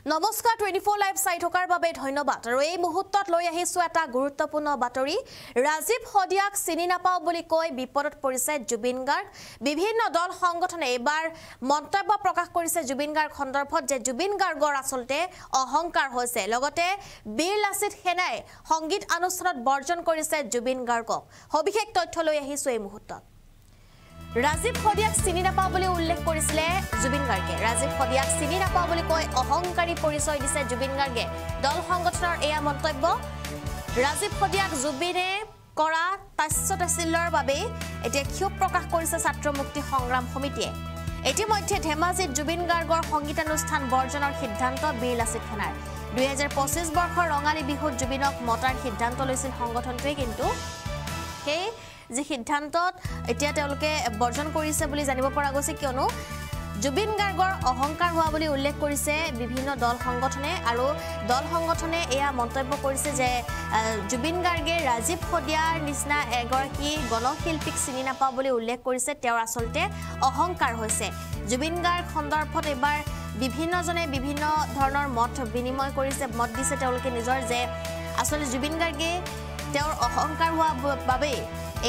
নমস্কাৰ 24 লাইভ চাই থকাৰ বাবে ধন্যবাদ আৰু এই মুহূৰ্তত লৈ আহিছো এটা গুৰুত্বপূৰ্ণ বাতৰি ৰাজীৱ হদিয়াক চিনি নাপাও বুলি কৈ বিপদত পৰিছে জুবিন গাৰ্গ বিভিন্ন দল সংগঠনে এবাৰ মন্তব্য প্ৰকাশ কৰিছে জুবিন গাৰ্গ সন্দৰ্ভত যে জুবিন গাৰ্গৰ আসলতে অহংকাৰ হৈছে লগতে বীৰ লাচিত সেনাই সংগীত অনুষ্ঠানত বৰ্জন কৰিছে জুবিন গাৰ্গক সবিশেষ তথ্য লৈ আহিছো এই মুহূৰ্তত ৰাজীৱ হদিয়াক চিনি নাপাও বুলি উল্লেখ কৰিছিলে জুবিন গাৰ্গে ৰাজীৱ হদিয়াক চিনি নাপাও বুলি কৈ অহংকাৰী পৰিচয় দিছে জুবিন গাৰ্গে দল সংগঠনৰ এয়া মন্তব্য ৰাজীৱ হদিয়াক জুবিনে কৰা তাচ্যতাচ্ছিল্যৰ বাবে এতিয়া ক্ষোভ প্ৰকাশ কৰিছে ছাত্ৰ মুক্তি সংগ্ৰাম সমিতিয়ে ইতিমধ্যে ধেমাজিত জুবিন গাৰ্গৰ সংগীতানুষ্ঠান বৰ্জনৰ সিদ্ধান্ত বীৰ লাচিত সেনাৰ 2025 বৰ্ষৰ ৰঙালী বিহুত জুবিনক মতাৰ সিদ্ধান্ত লৈছিল সংগঠনটোৱে কিন্তু সেই যে সিদ্ধান্তত এতিয়া তেওঁলোকে বৰ্জন কৰিছে বুলি জানিব পৰা গৈছে কিয়নো জুবিন গাৰ্গৰ অহংকাৰ হোৱা বুলি উল্লেখ কৰিছে বিভিন্ন দল সংগঠনে আৰু দল সংগঠনে এয়া মন্তব্য কৰিছে যে জুবিন গাৰ্গে ৰাজীৱ হদিয়াৰ নিচিনা এগৰাকী গণশিল্পীক চিনি নাপাও বুলি উল্লেখ কৰিছে তেওঁৰ আসলতে অহংকাৰ হৈছে জুবিন গাৰ্গ সন্দৰ্ভত এবাৰ বিভিন্নজনে বিভিন্ন ধৰণৰ মত বিনিময় কৰিছে মত দিছে তেওঁলোকে নিজৰ যে আসলে জুবিন গাৰ্গে তেওঁৰ অহংকাৰ হোৱা বাবে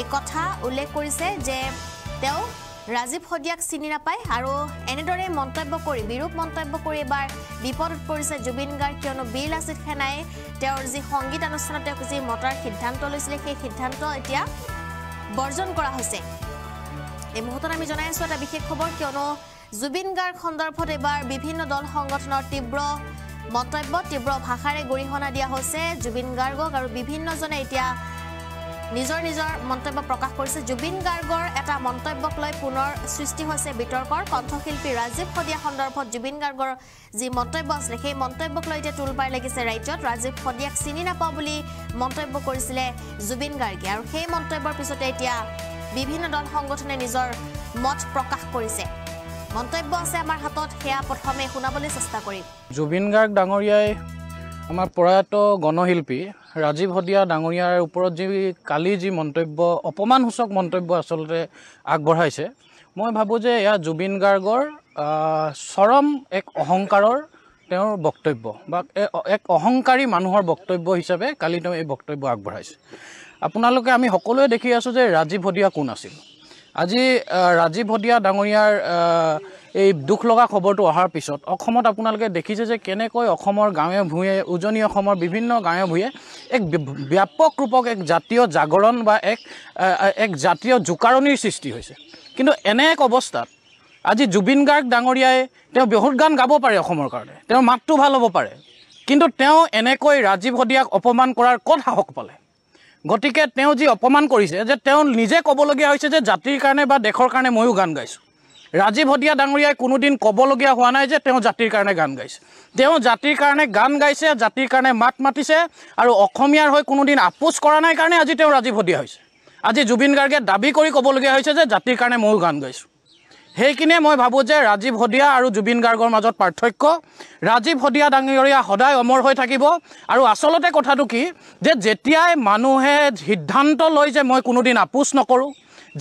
এই কথা উল্লেখ কৰিছে যে তেওঁ ৰাজীৱ হদিয়াক চিনি নাপায় আৰু এনেদৰে মন্তব্য কৰি বিৰূপ মন্তব্য কৰি এবাৰ বিপদত পৰিছে জুবিন গাৰ্গ কিয়নো বীৰ লাচিত সেনাই তেওঁৰ যি সংগীত অনুষ্ঠানত তেওঁ যি মতাৰ সিদ্ধান্ত লৈছিলে সেই সিদ্ধান্ত এতিয়া বৰ্জন কৰা হৈছে এই মুহূৰ্তত আমি জনাই আছো এটা বিশেষ খবৰ কিয়নো জুবিন গাৰ্গ সন্দৰ্ভত এবাৰ বিভিন্ন দল সংগঠনৰ তীব্ৰ মন্তব্য তীব্ৰ ভাষাৰে গৰিহণা দিয়া হৈছে জুবিন গাৰ্গক আৰু বিভিন্নজনে এতিয়া নিজৰ মন্তব্য প্ৰকাশ কৰিছে জুবিন গাৰ্গৰ এটা মন্তব্যক লৈ পুনৰ সৃষ্টি হৈছে বিতৰ্কৰ কণ্ঠশিল্পী ৰাজীৱ হদিয়া সন্দৰ্ভত জুবিন গাৰ্গৰ যি মন্তব্য আছিল সেই মন্তব্যক লৈ এতিয়া তুলপাৰ লাগিছে ৰাজ্যত ৰাজীৱ হদিয়াক চিনি নাপাও বুলি মন্তব্য কৰিছিলে জুবিন গাৰ্গে আৰু সেই মন্তব্যৰ পিছতে এতিয়া বিভিন্ন দল সংগঠনে নিজৰ মত প্ৰকাশ কৰিছে মন্তব্য আছে আমাৰ হাতত হেয়া প্ৰথমে শুনাবলৈ চেষ্টা কৰিম জুবিন গাৰ্গ ডাঙৰীয়াই আমাৰ প্ৰয়াত গণশিল্পী ৰাজীৱ হদিয়া ডাঙৰীয়াৰ ওপৰত যি কালি যি মন্তব্য অপমানসূচক মন্তব্য আচলতে আগবঢ়াইছে মই ভাবোঁ যে এয়া জুবিন গাৰ্গৰ চৰম এক অহংকাৰৰ তেওঁৰ বক্তব্য বা এক অহংকাৰী মানুহৰ বক্তব্য হিচাপে কালি তেওঁ এই বক্তব্য আগবঢ়াইছে আপোনালোকে আমি সকলোৱে দেখি আছোঁ যে ৰাজীৱ হদিয়া কোন আছিল আজি ৰাজীৱ হদিয়া ডাঙৰীয়াৰ এই দুখ লগা খবৰটো অহাৰ পিছত অসমত আপোনালোকে দেখিছে যে কেনেকৈ অসমৰ গাঁৱে ভূঞে উজনি অসমৰ বিভিন্ন গাঁৱে ভূঞে এক ব্যাপক ৰূপক এক জাতীয় জাগৰণ বা এক জাতীয় জোকাৰণিৰ সৃষ্টি হৈছে কিন্তু এনে এক অৱস্থাত আজি জুবিন গাৰ্গ ডাঙৰীয়াই তেওঁ বহুত গান গাব পাৰে অসমৰ কাৰণে তেওঁৰ মাতটো ভাল হ'ব পাৰে কিন্তু তেওঁ এনেকৈ ৰাজীৱ হদিয়াক অপমান কৰাৰ ক'ত সাহস পালে গতিকে তেওঁ যি অপমান কৰিছে যে তেওঁ নিজে ক'বলগীয়া হৈছে যে জাতিৰ কাৰণে বা দেশৰ কাৰণে ময়ো গান গাইছোঁ ৰাজীৱ হদিয়া ডাঙৰীয়াই কোনোদিন ক'বলগীয়া হোৱা নাই যে তেওঁ জাতিৰ কাৰণে গান গাইছে তেওঁ জাতিৰ কাৰণে গান গাইছে জাতিৰ কাৰণে মাত মাতিছে আৰু অসমীয়াৰ হৈ কোনোদিন আপোচ কৰা নাই কাৰণে আজি তেওঁ ৰাজীৱ হদিয়া হৈছে আজি জুবিন গাৰ্গে দাবী কৰি ক'বলগীয়া হৈছে যে জাতিৰ কাৰণে ময়ো গান গাইছোঁ সেইখিনিয়ে মই ভাবোঁ যে ৰাজীৱ হদিয়া আৰু জুবিন গাৰ্গৰ মাজত পাৰ্থক্য ৰাজীৱ হদিয়া ডাঙৰীয়া সদায় অমৰ হৈ থাকিব আৰু আচলতে কথাটো কি যে যেতিয়াই মানুহে সিদ্ধান্ত লয় যে মই কোনোদিন আপোচ নকৰোঁ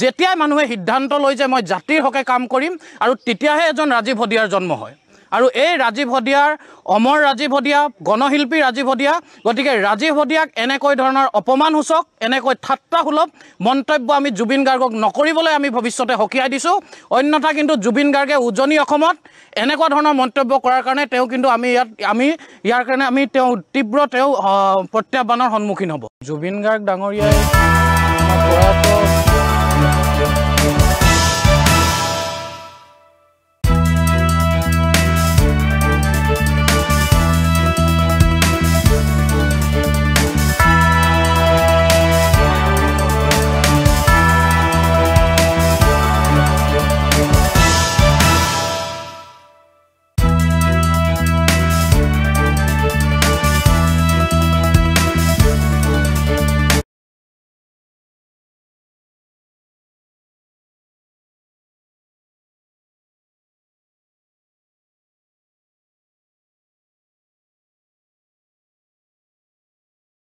যেতিয়াই মানুহে সিদ্ধান্ত লয় যে মই জাতিৰ হকে কাম কৰিম আৰু তেতিয়াহে এজন ৰাজীৱ হদিয়াৰ জন্ম হয় আৰু এই ৰাজীৱ হদিয়াৰ অমৰ ৰাজীৱ হদিয়া গণশিল্পী ৰাজীৱ হদিয়া গতিকে ৰাজীৱ হদিয়াক এনেকৈ ধৰণৰ অপমানসূচক এনেকৈ ঠাট্টাসুলভ মন্তব্য আমি জুবিন গাৰ্গক নকৰিবলৈ আমি ভৱিষ্যতে সকীয়াই দিছোঁ অন্যথা কিন্তু জুবিন গাৰ্গে উজনি অসমত এনেকুৱা ধৰণৰ মন্তব্য কৰাৰ কাৰণে তেওঁ কিন্তু ইয়াৰ কাৰণে আমি তেওঁ তীব্ৰ প্ৰত্যাহ্বানৰ সন্মুখীন হ'ব জুবিন গাৰ্গ ডাঙৰীয়াই প্ৰয়াত